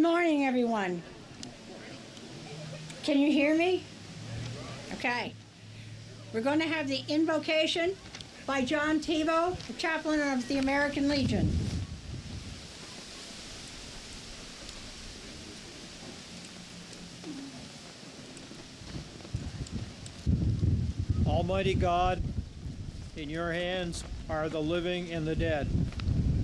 morning, everyone. Can you hear me? Okay. We're going to have the invocation by John Tevo, the chaplain of the American Legion. Almighty God, in your hands are the living and the dead.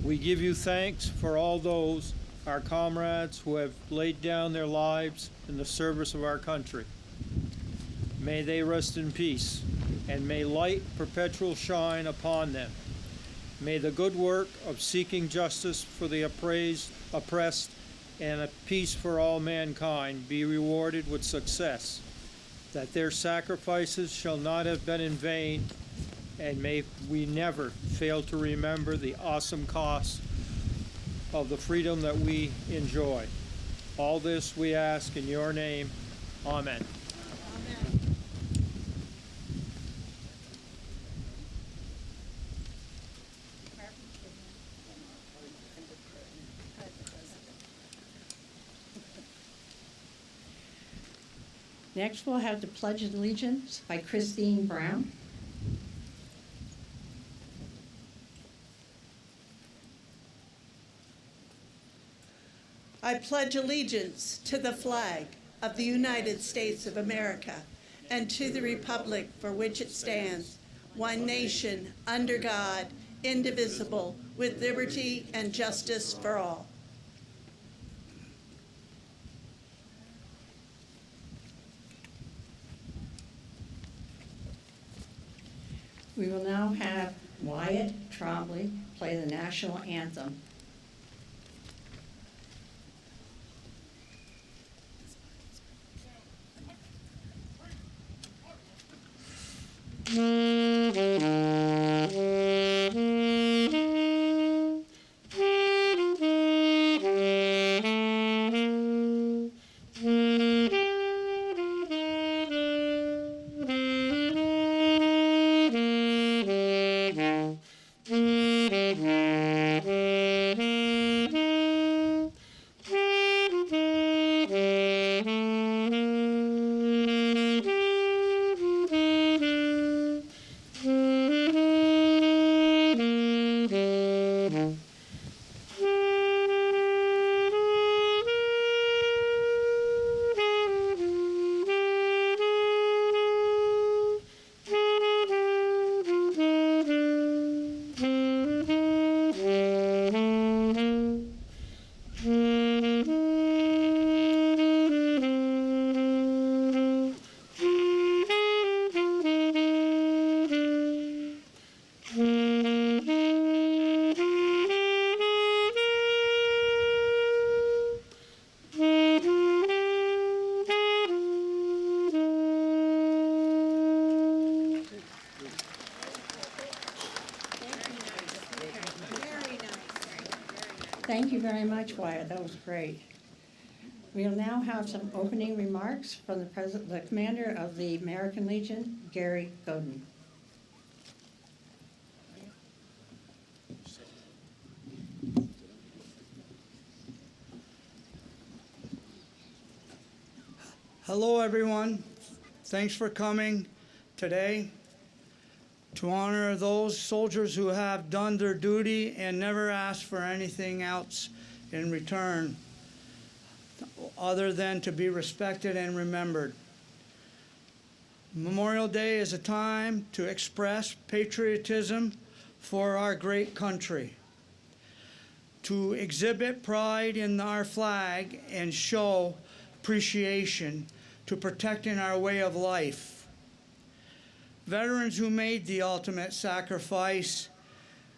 We give you thanks for all those, our comrades, who have laid down their lives in the service of our country. May they rest in peace, and may light perpetual shine upon them. May the good work of seeking justice for the oppressed, and a peace for all mankind be rewarded with success, that their sacrifices shall not have been in vain, and may we never fail to remember the awesome cost of the freedom that we enjoy. All this we ask in your name. Amen. Next, we'll have the Pledge of Allegiance by Christine Brown. I pledge allegiance to the flag of the United States of America and to the republic for which it stands, one nation, under God, indivisible, with liberty and justice for all. We will now have Wyatt Trombley play the national anthem. Thank you very much, Wyatt. That was great. We'll now have some opening remarks from the commander of the American Legion, Gary Godin. Hello, everyone. Thanks for coming today to honor those soldiers who have done their duty and never asked for anything else in return other than to be respected and remembered. Memorial Day is a time to express patriotism for our great country, to exhibit pride in our flag and show appreciation to protecting our way of life. Veterans who made the ultimate sacrifice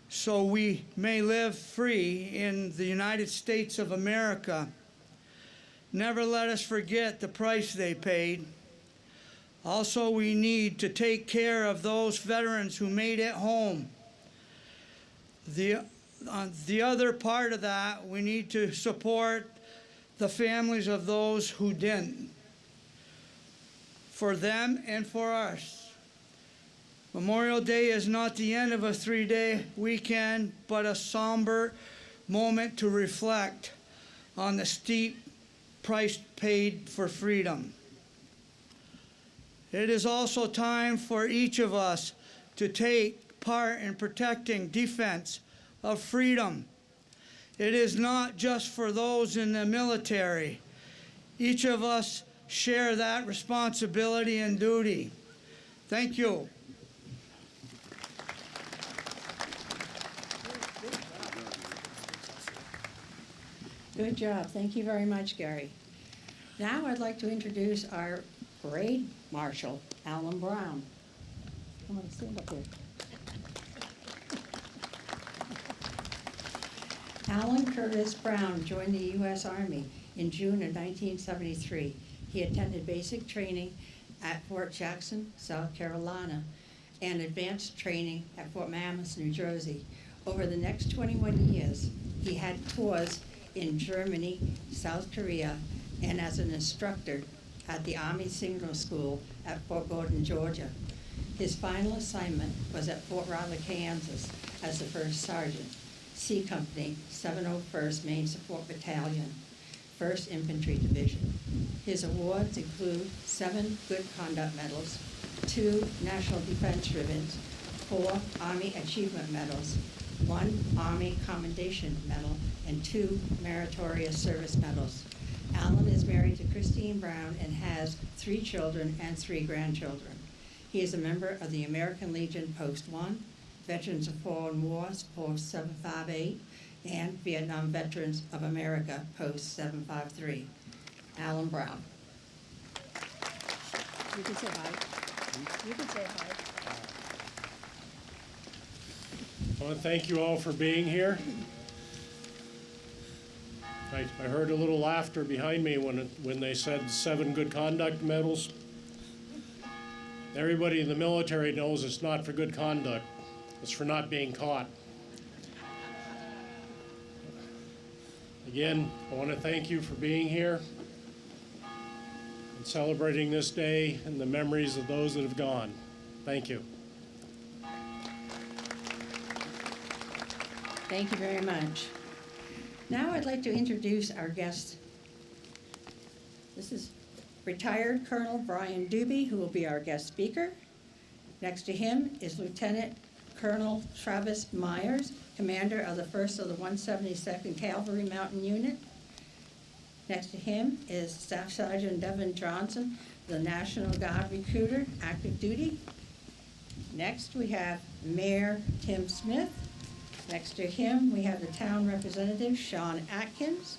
so we may live free in the United States of America. Never let us forget the price they paid. Also, we need to take care of those veterans who made it home. The other part of that, we need to support the families of those who didn't, for them and for us. Memorial Day is not the end of a 3-day weekend, but a somber moment to reflect on the steep price paid for freedom. It is also time for each of us to take part in protecting defense of freedom. It is not just for those in the military. Each of us share that responsibility and duty. Thank you. Good job. Thank you very much, Gary. Now I'd like to introduce our parade marshal, Alan Brown. Come on, stand up here. Alan Curtis Brown joined the U.S. Army in June of 1973. He attended basic training at Fort Jackson, South Carolina, and advanced training at Fort Mammoth, New Jersey. Over the next 21 years, he had tours in Germany, South Korea, and as an instructor at the Army Signal School at Fort Gordon, Georgia. His final assignment was at Fort Riley, Kansas, as the first sergeant, C Company, 701st Maine Support Battalion, 1st Infantry Division. His awards include 7 Good Conduct Medals, 2 National Defense Ribbons, 4 Army Achievement Medals, 1 Army Commendation Medal, and 2 Meritorious Service Medals. Alan is married to Christine Brown and has 3 children and 3 grandchildren. He is a member of the American Legion Post 1, Veterans of Foreign Wars Post 758, and Vietnam Veterans of America Post 753. Alan Brown. You can say hi. You can say hi. I want to thank you all for being here. I heard a little laughter behind me when they said 7 Good Conduct Medals. Everybody in the military knows it's not for good conduct. It's for not being caught. Again, I want to thank you for being here and celebrating this day and the memories of those that have gone. Thank you. Thank you very much. Now I'd like to introduce our guest. This is retired Colonel Brian Doobie, who will be our guest speaker. Next to him is Lieutenant Colonel Travis Myers, commander of the 1st of the 172nd Cavalry Mountain Unit. Next to him is Staff Sergeant Devin Johnson, the National Guard recruiter, active duty. Next we have Mayor Tim Smith. Next to him, we have the town representative, Sean Atkins.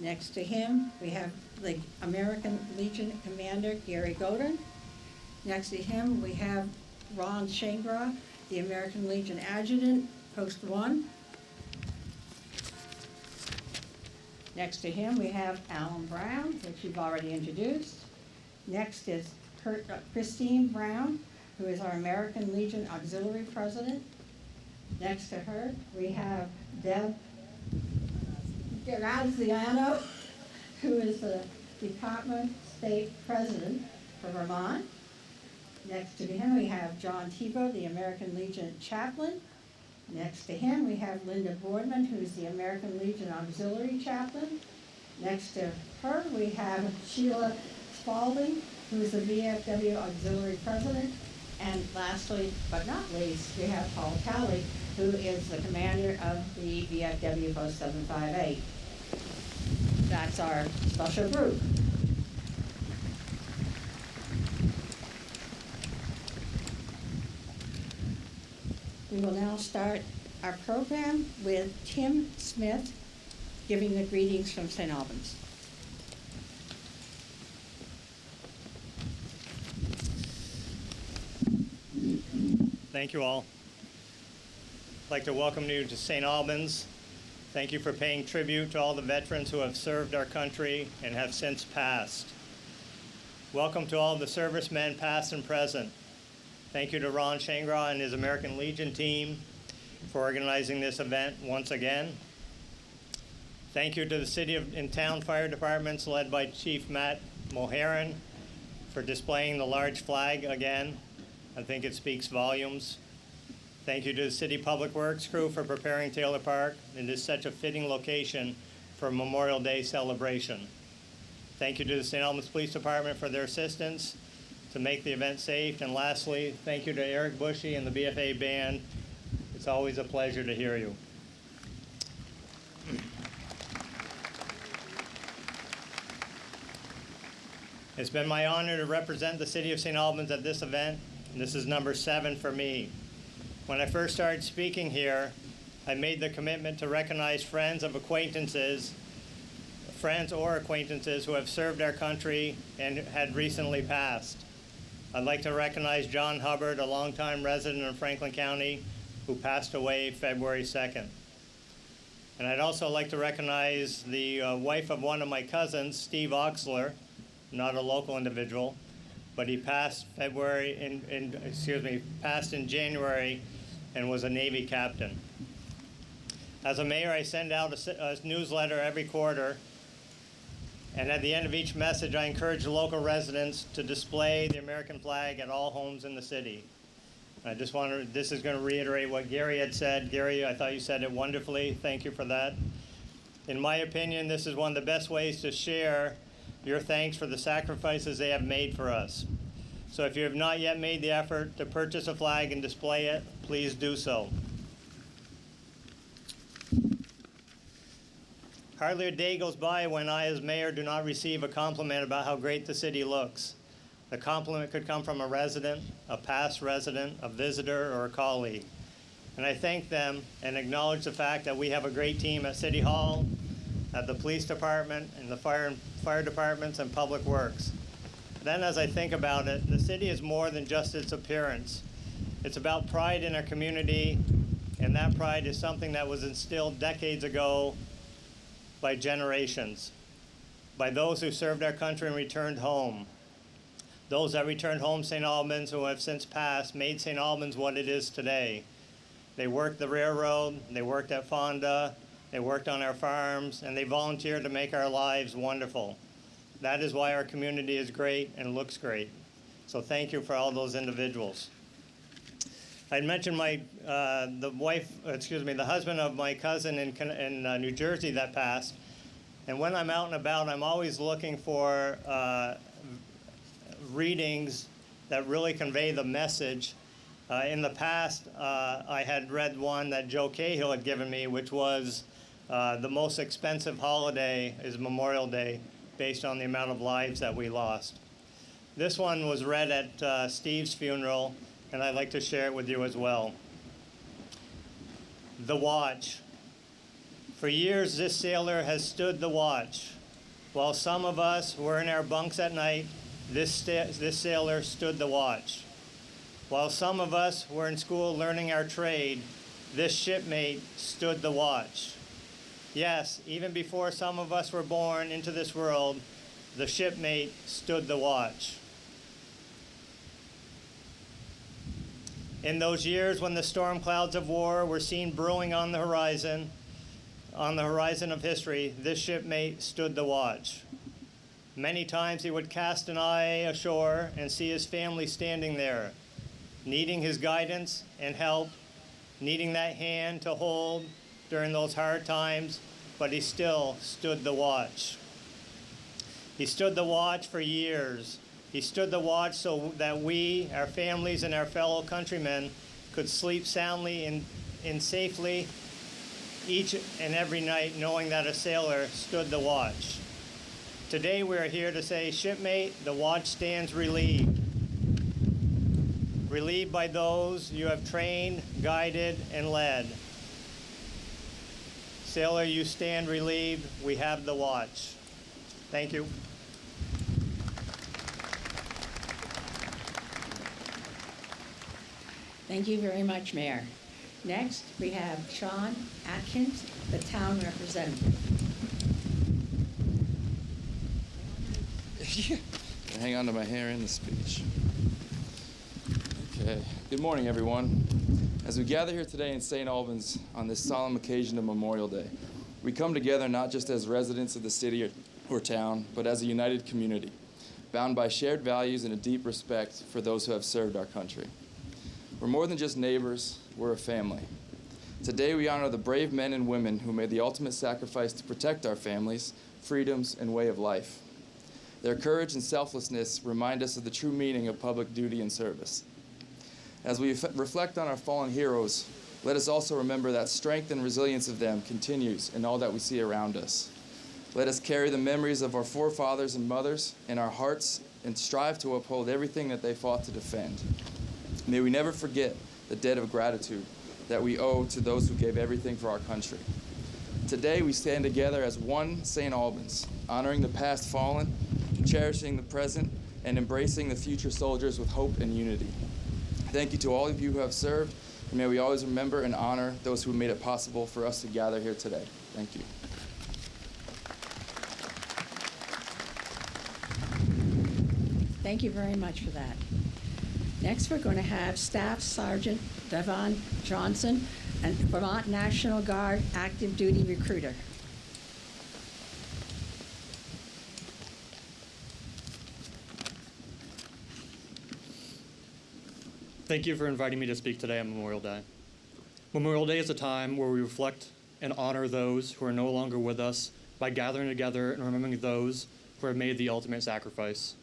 Next to him, we have the American Legion Commander, Gary Godin. Next to him, we have Ron Shangra, the American Legion Adjutant, Post 1. Next to him, we have Alan Brown, which you've already introduced. Next is Christine Brown, who is our American Legion Auxiliary President. Next to her, we have Deb Graziano, who is the Department State President for Vermont. Next to him, we have John Tebow, the American Legion Chaplain. Next to him, we have Linda Boardman, who's the American Legion Auxiliary Chaplain. Next to her, we have Sheila Spalding, who is the VFW Auxiliary President. And lastly, but not least, we have Paul Talley, who is the commander of the VFW Post 758. That's our special group. We will now start our program with Tim Smith giving the greetings from St. Albans. Thank you all. I'd like to welcome you to St. Albans. Thank you for paying tribute to all the veterans who have served our country and have since passed. Welcome to all the servicemen past and present. Thank you to Ron Shangra and his American Legion team for organizing this event once again. Thank you to the city and town fire departments led by Chief Matt Moharan for displaying the large flag again. I think it speaks volumes. Thank you to the City Public Works crew for preparing Taylor Park. It is such a fitting location for Memorial Day celebration. Thank you to the St. Albans Police Department for their assistance to make the event safe. And lastly, thank you to Eric Bushy and the BFA band. It's always a pleasure to hear you. It's been my honor to represent the city of St. Albans at this event, and this is number 7 for me. When I first started speaking here, I made the commitment to recognize friends or acquaintances who have served our country and had recently passed. I'd like to recognize John Hubbard, a longtime resident of Franklin County, who passed away February 2nd. And I'd also like to recognize the wife of one of my cousins, Steve Oxler, not a local individual, but he passed passed in January and was a Navy captain. As a mayor, I send out a newsletter every quarter, and at the end of each message, I encourage local residents to display the American flag at all homes in the city. This is going to reiterate what Gary had said. Gary, I thought you said it wonderfully. Thank you for that. In my opinion, this is one of the best ways to share your thanks for the sacrifices they have made for us. So if you have not yet made the effort to purchase a flag and display it, please do so. Hardly a day goes by when I, as mayor, do not receive a compliment about how great the city looks. The compliment could come from a resident, a past resident, a visitor, or a colleague. And I thank them and acknowledge the fact that we have a great team at City Hall, at the police department, and the fire departments and public works. Then as I think about it, the city is more than just its appearance. It's about pride in our community, and that pride is something that was instilled decades ago by generations, by those who served our country and returned home. Those that returned home St. Albans, who have since passed, made St. Albans what it is today. They worked the railroad, they worked at Fonda, they worked on our farms, and they volunteered to make our lives wonderful. That is why our community is great and looks great. So thank you for all those individuals. I mentioned the husband of my cousin in New Jersey that passed. And when I'm out and about, I'm always looking for readings that really convey the message. In the past, I had read one that Joe Cahill had given me, which was the most expensive holiday is Memorial Day, based on the amount of lives that we lost. This one was read at Steve's funeral, and I'd like to share it with you as well. The watch. For years, this sailor has stood the watch. While some of us were in our bunks at night, this sailor stood the watch. While some of us were in school learning our trade, this shipmate stood the watch. Yes, even before some of us were born into this world, the shipmate stood the watch. In those years when the storm clouds of war were seen brewing on the horizon of history, this shipmate stood the watch. Many times he would cast an eye ashore and see his family standing there, needing his guidance and help, needing that hand to hold during those hard times, but he still stood the watch. He stood the watch for years. He stood the watch so that we, our families, and our fellow countrymen could sleep soundly and safely each and every night, knowing that a sailor stood the watch. Today we are here to say, shipmate, the watch stands relieved. Relieved by those you have trained, guided, and led. Sailor, you stand relieved. We have the watch. Thank you. Thank you very much, Mayor. Next, we have Sean Atkins, the town representative. Hang on to my hair in the speech. Okay. Good morning, everyone. As we gather here today in St. Albans on this solemn occasion of Memorial Day, we come together not just as residents of the city or town, but as a united community, bound by shared values and a deep respect for those who have served our country. We're more than just neighbors, we're a family. Today we honor the brave men and women who made the ultimate sacrifice to protect our families, freedoms, and way of life. Their courage and selflessness remind us of the true meaning of public duty and service. As we reflect on our fallen heroes, let us also remember that strength and resilience of them continues in all that we see around us. Let us carry the memories of our forefathers and mothers in our hearts and strive to uphold everything that they fought to defend. May we never forget the debt of gratitude that we owe to those who gave everything for our country. Today we stand together as one St. Albans, honoring the past fallen, cherishing the present, and embracing the future soldiers with hope and unity. Thank you to all of you who have served, and may we always remember and honor those who made it possible for us to gather here today. Thank you. Thank you very much for that. Next, we're going to have Staff Sergeant Devon Johnson, and Vermont National Guard active duty recruiter. Thank you for inviting me to speak today on Memorial Day. Memorial Day is a time where we reflect and honor those who are no longer with us by gathering together and remembering those who have made the ultimate sacrifice.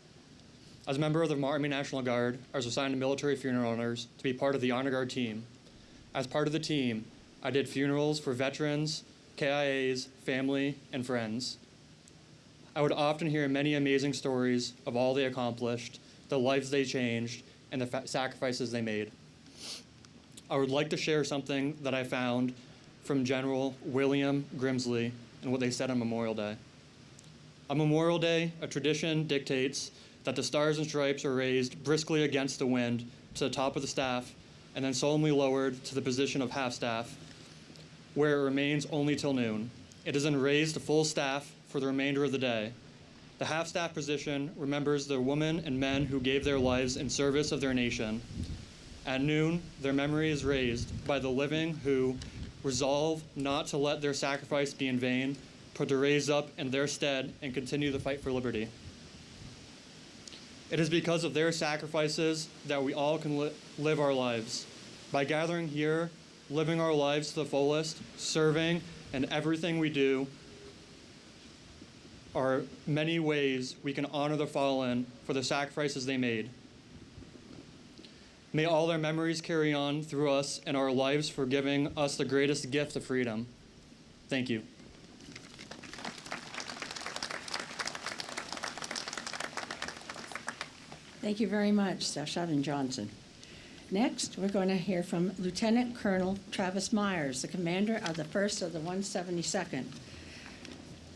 As a member of the Vermont Army National Guard, I was assigned to military funeral honors to be part of the Honor Guard team. As part of the team, I did funerals for veterans, KIAs, family, and friends. I would often hear many amazing stories of all they accomplished, the lives they changed, and the sacrifices they made. I would like to share something that I found from General William Grimsley and what they said on Memorial Day. On Memorial Day, a tradition dictates that the stars and stripes are raised briskly against the wind to the top of the staff and then solemnly lowered to the position of half-staff, where it remains only till noon. It is then raised to full staff for the remainder of the day. The half-staff position remembers the women and men who gave their lives in service of their nation. At noon, their memory is raised by the living who resolve not to let their sacrifice be in vain, but to raise up in their stead and continue the fight for liberty. It is because of their sacrifices that we all can live our lives. By gathering here, living our lives to the fullest, serving, and everything we do are many ways we can honor the fallen for the sacrifices they made. May all their memories carry on through us and our lives for giving us the greatest gift of freedom. Thank you. Thank you very much, Staff Sergeant Johnson. Next, we're going to hear from Lieutenant Colonel Travis Myers, the commander of the 1st of the 172nd.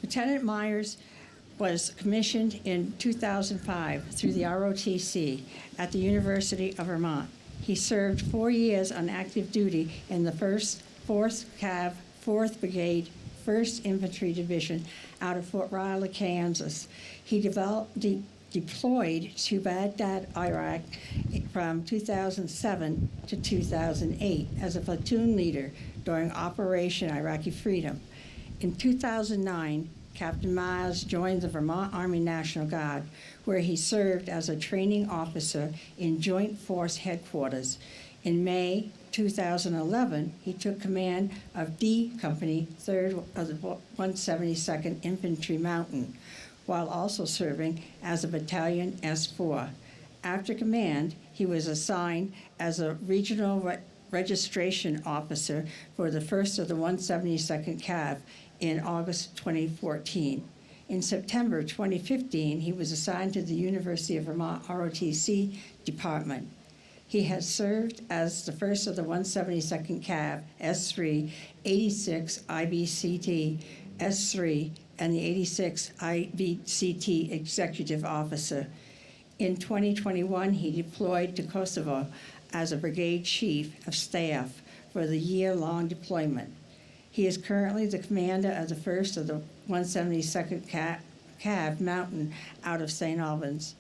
Lieutenant Myers was commissioned in 2005 through the ROTC at the University of Vermont. He served 4 years on active duty in the 1st, 4th Cav, 4th Brigade, 1st Infantry Division out of Fort Riley, Kansas. He deployed to Baghdad, Iraq from 2007 to 2008 as a platoon leader during Operation Iraqi Freedom. In 2009, Captain Myers joined the Vermont Army National Guard, where he served as a training officer in Joint Force Headquarters. In May 2011, he took command of D Company, 3rd of the 172nd Infantry Mountain, while also serving as a Battalion S4. After command, he was assigned as a Regional Registration Officer for the 1st of the 172nd Cav in August 2014. In September 2015, he was assigned to the University of Vermont ROTC Department. He has served as the 1st of the 172nd Cav, S3, 86 IBCT, S3, and the 86 IBCT Executive Officer. In 2021, he deployed to Kosovo as a Brigade Chief of Staff for the year-long deployment. He is currently the commander of the 1st of the 172nd Cav Mountain out of St. Albans.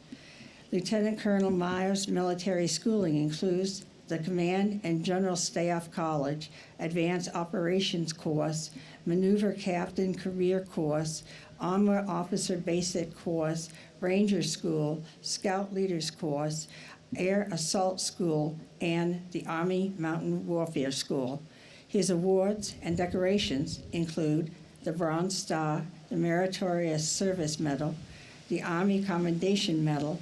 Lieutenant Colonel Myers' military schooling includes the Command and General Staff College, Advanced Operations Course, Maneuver Captain Career Course, Armor Officer Basic Course, Ranger School, Scout Leaders Course, Air Assault School, and the Army Mountain Warfare School. His awards and decorations include the Bronze Star, the Meritorious Service Medal, the Army Commendation Medal,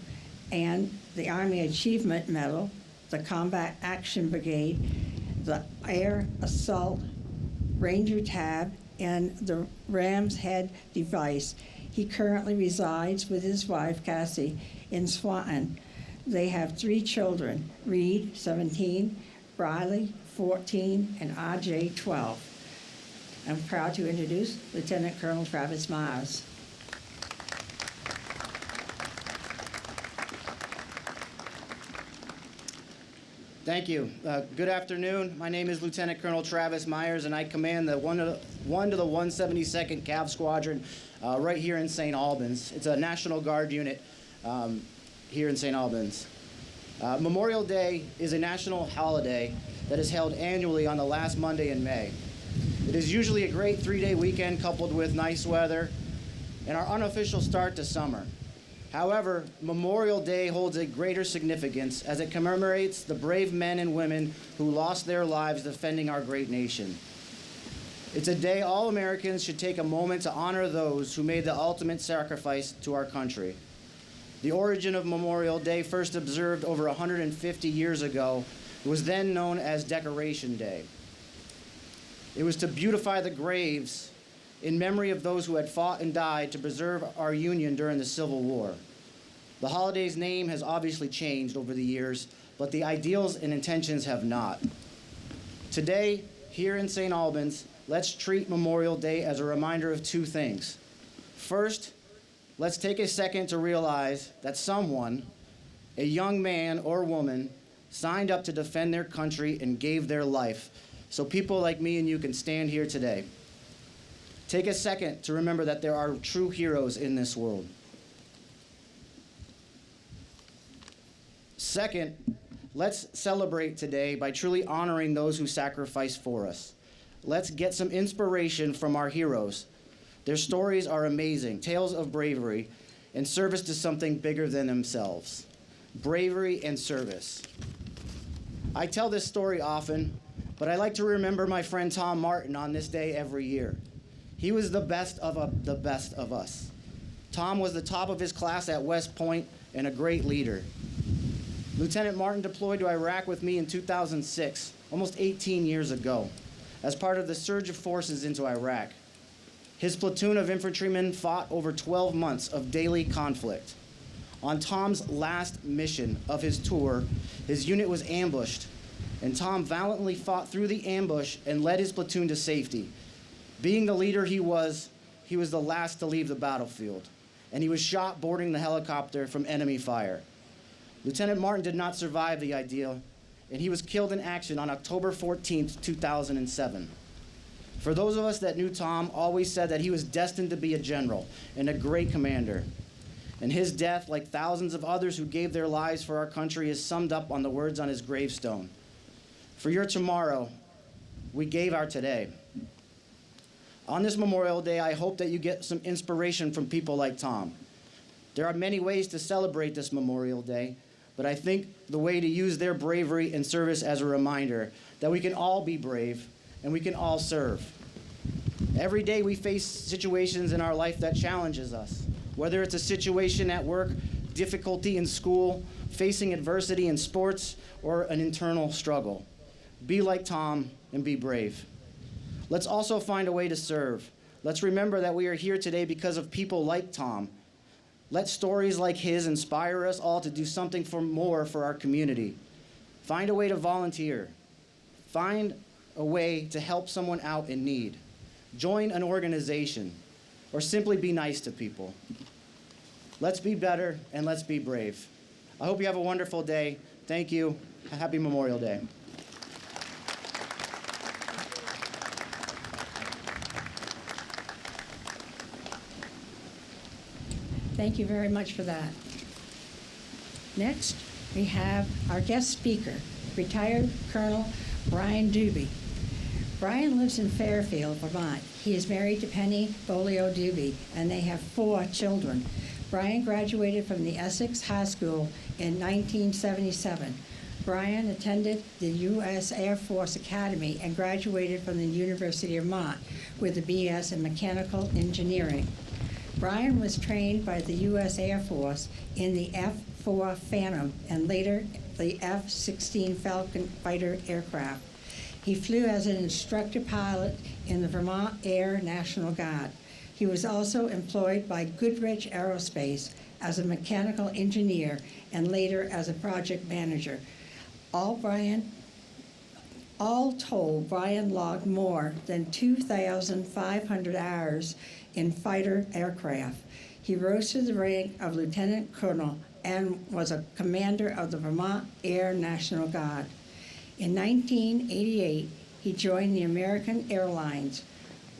and the Army Achievement Medal, the Combat Action Brigade, the Air Assault Ranger Tab, and the Ram's Head device. He currently resides with his wife, Cassie, in Swanton. They have 3 children, Reed, 17, Briley, 14, and RJ, 12. I'm proud to introduce Lieutenant Colonel Travis Myers. Thank you. Good afternoon. My name is Lieutenant Colonel Travis Myers, and I command the 1 to the 172nd Cav Squadron right here in St. Albans. It's a National Guard unit here in St. Albans. Memorial Day is a national holiday that is held annually on the last Monday in May. It is usually a great 3-day weekend coupled with nice weather and our unofficial start to summer. However, Memorial Day holds a greater significance as it commemorates the brave men and women who lost their lives defending our great nation. It's a day all Americans should take a moment to honor those who made the ultimate sacrifice to our country. The origin of Memorial Day, first observed over 150 years ago, was then known as Decoration Day. It was to beautify the graves in memory of those who had fought and died to preserve our Union during the Civil War. The holiday's name has obviously changed over the years, but the ideals and intentions have not. Today, here in St. Albans, let's treat Memorial Day as a reminder of 2 things. First, let's take a second to realize that someone, a young man or woman, signed up to defend their country and gave their life, so people like me and you can stand here today. Take a second to remember that there are true heroes in this world. Second, let's celebrate today by truly honoring those who sacrificed for us. Let's get some inspiration from our heroes. Their stories are amazing, tales of bravery and service to something bigger than themselves. Bravery and service. I tell this story often, but I like to remember my friend Tom Martin on this day every year. He was the best of us. Tom was the top of his class at West Point and a great leader. Lieutenant Martin deployed to Iraq with me in 2006, almost 18 years ago, as part of the surge of forces into Iraq. His platoon of infantrymen fought over 12 months of daily conflict. On Tom's last mission of his tour, his unit was ambushed, and Tom valiantly fought through the ambush and led his platoon to safety. Being the leader he was the last to leave the battlefield, and he was shot boarding the helicopter from enemy fire. Lieutenant Martin did not survive the ordeal, and he was killed in action on October 14th, 2007. For those of us that knew Tom, always said that he was destined to be a general and a great commander. And his death, like thousands of others who gave their lives for our country, is summed up on the words on his gravestone. For your tomorrow, we gave our today. On this Memorial Day, I hope that you get some inspiration from people like Tom. There are many ways to celebrate this Memorial Day, but I think the way to use their bravery and service as a reminder that we can all be brave and we can all serve. Every day we face situations in our life that challenges us, whether it's a situation at work, difficulty in school, facing adversity in sports, or an internal struggle. Be like Tom and be brave. Let's also find a way to serve. Let's remember that we are here today because of people like Tom. Let stories like his inspire us all to do something more for our community. Find a way to volunteer. Find a way to help someone out in need. Join an organization, or simply be nice to people. Let's be better and let's be brave. I hope you have a wonderful day. Thank you. Happy Memorial Day. Thank you very much for that. Next, we have our guest speaker, retired Colonel Brian Doobie. Brian lives in Fairfield, Vermont. He is married to Penny Bolio Doobie, and they have 4 children. Brian graduated from the Essex High School in 1977. Brian attended the U.S. Air Force Academy and graduated from the University of Vermont with a BS in Mechanical Engineering. Brian was trained by the U.S. Air Force in the F-4 Phantom and later the F-16 Falcon fighter aircraft. He flew as an instructor pilot in the Vermont Air National Guard. He was also employed by Goodrich Aerospace as a mechanical engineer and later as a project manager. All told, Brian logged more than 2,500 hours in fighter aircraft. He rose to the rank of lieutenant colonel and was a commander of the Vermont Air National Guard. In 1988, he joined the American Airlines.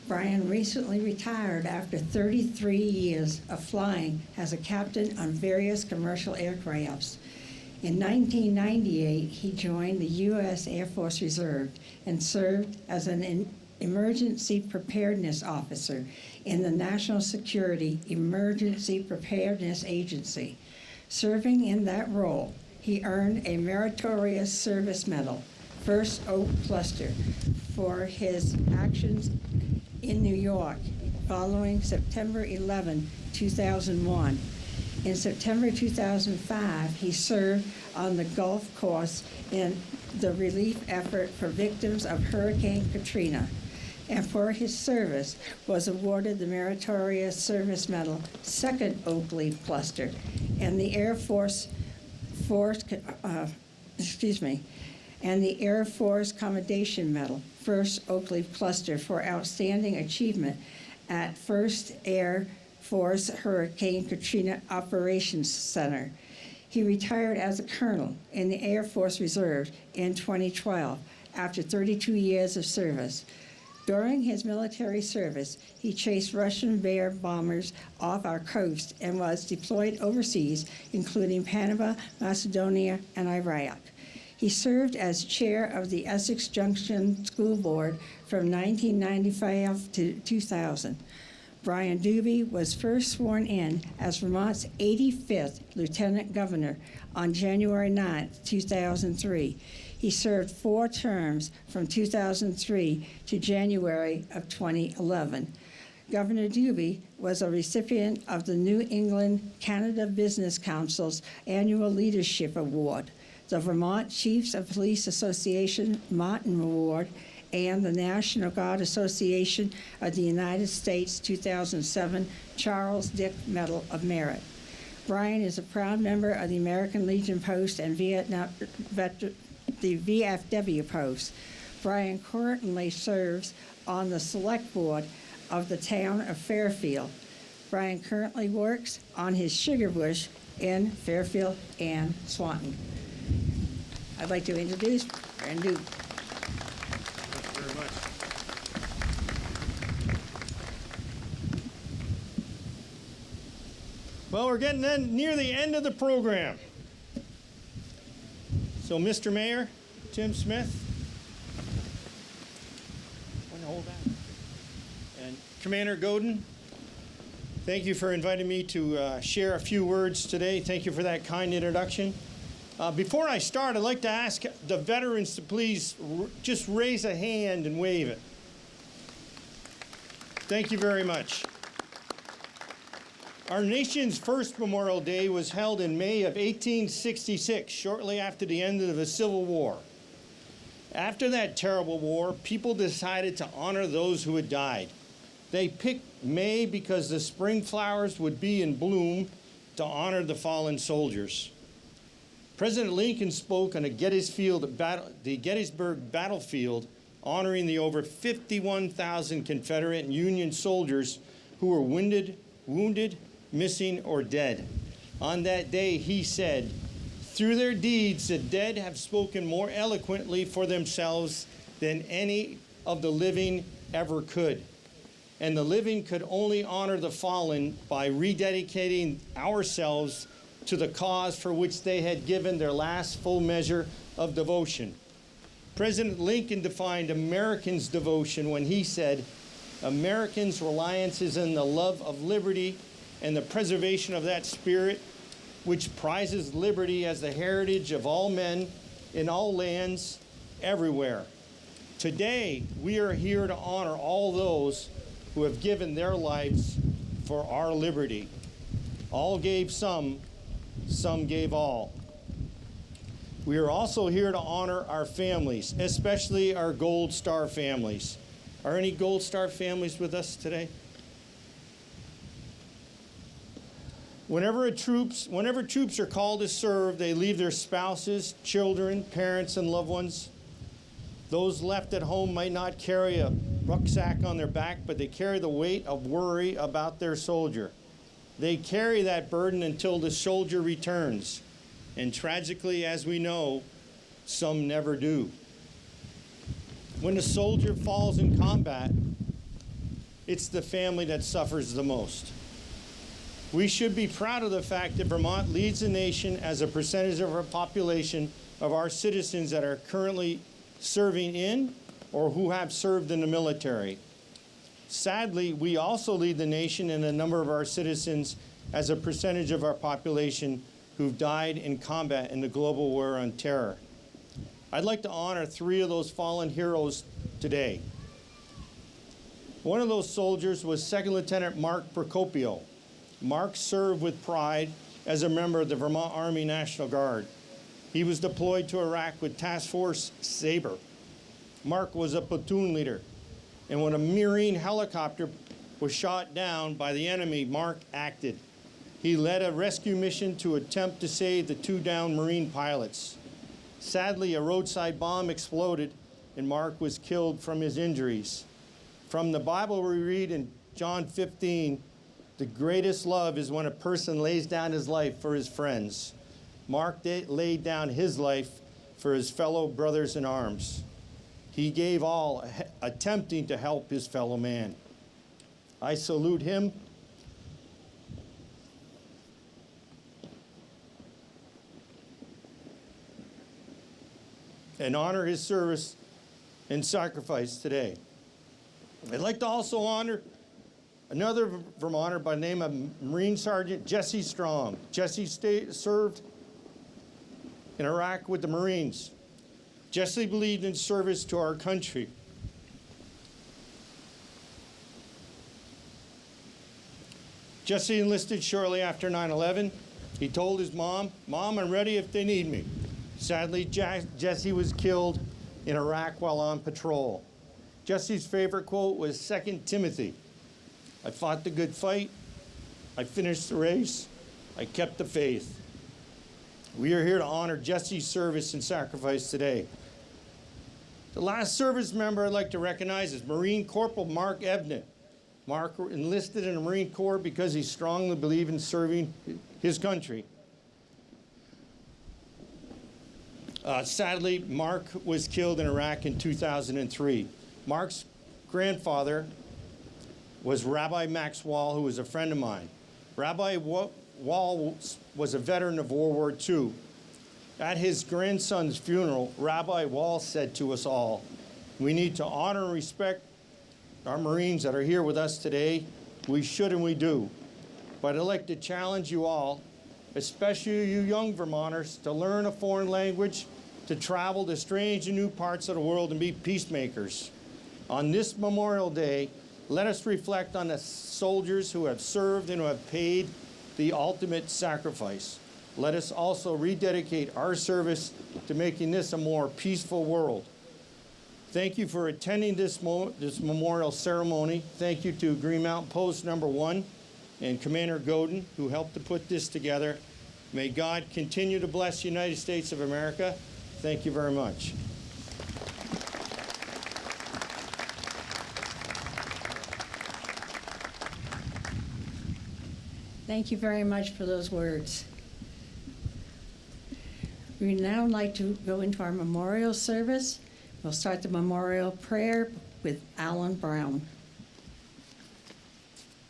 Brian recently retired after 33 years of flying as a captain on various commercial aircrafts. In 1998, he joined the U.S. Air Force Reserve and served as an emergency preparedness officer in the National Security Emergency Preparedness Agency. Serving in that role, he earned a Meritorious Service Medal, First Oak Cluster, for his actions in New York following September 11, 2001. In September 2005, he served on the Gulf Coast in the relief effort for victims of Hurricane Katrina, and for his service was awarded the Meritorious Service Medal, Second Oak Leaf Cluster, and the Air Force Commendation Medal, First Oak Leaf Cluster, for outstanding achievement at First Air Force Hurricane Katrina Operations Center. He retired as a colonel in the Air Force Reserve in 2012 after 32 years of service. During his military service, he chased Russian Bear bombers off our coast and was deployed overseas, including Panama, Macedonia, and Iraq. He served as chair of the Essex Junction School Board from 1995 to 2000. Brian Doobie was first sworn in as Vermont's 85th Lieutenant Governor on January 9, 2003. He served 4 terms from 2003 to January of 2011. Governor Doobie was a recipient of the New England Canada Business Council's annual Leadership Award, the Vermont Chiefs of Police Association Martin Award, and the National Guard Association of the United States 2007 Charles Dick Medal of Merit. Brian is a proud member of the American Legion Post and the VFW Post. Brian currently serves on the select board of the town of Fairfield. Brian currently works on his sugar bush in Fairfield and Swanton. I'd like to introduce Brian Doobie. Thank you very much. Well, we're getting near the end of the program. So, Mr. Mayor, Tim Smith, want to hold that? And Commander Godin, thank you for inviting me to share a few words today. Thank you for that kind introduction. Before I start, I'd like to ask the veterans to please just raise a hand and wave it. Thank you very much. Our nation's first Memorial Day was held in May of 1866, shortly after the end of the Civil War. After that terrible war, people decided to honor those who had died. They picked May because the spring flowers would be in bloom to honor the fallen soldiers. President Lincoln spoke on the Gettysburg battlefield, honoring the over 51,000 Confederate and Union soldiers who were wounded, missing, or dead. On that day, he said, "Through their deeds, the dead have spoken more eloquently for themselves than any of the living ever could. And the living could only honor the fallen by rededicating ourselves to the cause for which they had given their last full measure of devotion." President Lincoln defined Americans' devotion when he said, "Americans' reliance is in the love of liberty and the preservation of that spirit which prizes liberty as the heritage of all men in all lands, everywhere." Today, we are here to honor all those who have given their lives for our liberty. All gave some gave all. We are also here to honor our families, especially our Gold Star families. Are any Gold Star families with us today? Whenever troops are called to serve, they leave their spouses, children, parents, and loved ones. Those left at home might not carry a rucksack on their back, but they carry the weight of worry about their soldier. They carry that burden until the soldier returns. And tragically, as we know, some never do. When a soldier falls in combat, it's the family that suffers the most. We should be proud of the fact that Vermont leads the nation as a percentage of our population of our citizens that are currently serving in or who have served in the military. Sadly, we also lead the nation in the number of our citizens as a percentage of our population who've died in combat in the global war on terror. I'd like to honor 3 of those fallen heroes today. One of those soldiers was 2nd Lieutenant Mark Procopio. Mark served with pride as a member of the Vermont Army National Guard. He was deployed to Iraq with Task Force Sabre. Mark was a platoon leader, and when a Marine helicopter was shot down by the enemy, Mark acted. He led a rescue mission to attempt to save the 2 downed Marine pilots. Sadly, a roadside bomb exploded, and Mark was killed from his injuries. From the Bible, we read in John 15, the greatest love is when a person lays down his life for his friends. Mark laid down his life for his fellow brothers in arms. He gave all, attempting to help his fellow man. I salute him. And honor his service and sacrifice today. I'd like to also honor another Vermonter by the name of Marine Sergeant Jesse Strong. Jesse served in Iraq with the Marines. Jesse believed in service to our country. Jesse enlisted shortly after 9/11. He told his mom, "Mom, I'm ready if they need me." Sadly, Jesse was killed in Iraq while on patrol. Jesse's favorite quote was 2 Timothy. I fought the good fight. I finished the race. I kept the faith. We are here to honor Jesse's service and sacrifice today. The last service member I'd like to recognize is Marine Corporal Mark Ebnett. Mark enlisted in the Marine Corps because he strongly believed in serving his country. Sadly, Mark was killed in Iraq in 2003. Mark's grandfather was Rabbi Max Wall, who was a friend of mine. Rabbi Wall was a veteran of World War II. At his grandson's funeral, Rabbi Wall said to us all, "We need to honor and respect our Marines that are here with us today. We should and we do. But I'd like to challenge you all, especially you young Vermonters, to learn a foreign language, to travel to strange and new parts of the world and be peacemakers. On this Memorial Day, let us reflect on the soldiers who have served and who have paid the ultimate sacrifice. Let us also rededicate our service to making this a more peaceful world." Thank you for attending this memorial ceremony. Thank you to Green Mountain Post No. 1 and Commander Godin, who helped to put this together. May God continue to bless the United States of America. Thank you very much. Thank you very much for those words. We'd now like to go into our memorial service. We'll start the memorial prayer with Alan Brown.